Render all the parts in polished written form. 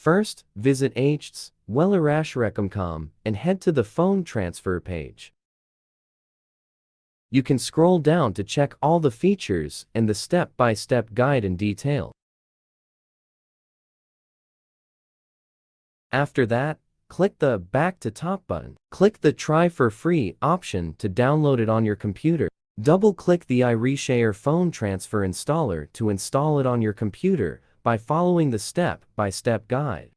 First, visit iReaShare.com and head to the phone transfer page. You can scroll down to check all the features and the step-by-step guide in detail. After that, click the Back to Top button. Click the Try for Free option to download it on your computer. Double-click the iReaShare phone transfer installer to install it on your computer by following the step-by-step guide.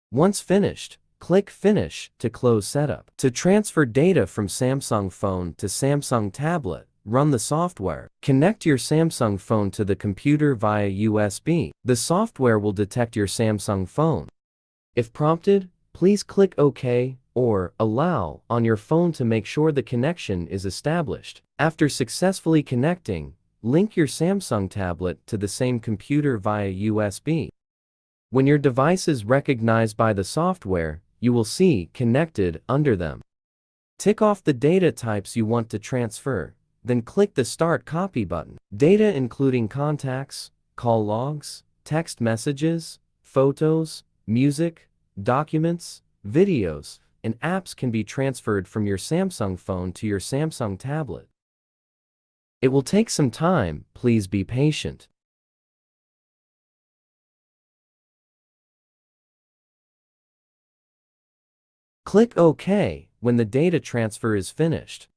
Once finished, click Finish to close setup. To transfer data from Samsung phone to Samsung tablet, run the software. Connect your Samsung phone to the computer via USB. The software will detect your Samsung phone. If prompted, please click OK or Allow on your phone to make sure the connection is established. After successfully connecting, link your Samsung tablet to the same computer via USB. When your device is recognized by the software, you will see Connected under them. Tick off the data types you want to transfer, then click the Start Copy button. Data including contacts, call logs, text messages, photos, music, documents, videos, and apps can be transferred from your Samsung phone to your Samsung tablet. It will take some time, please be patient. Click OK when the data transfer is finished.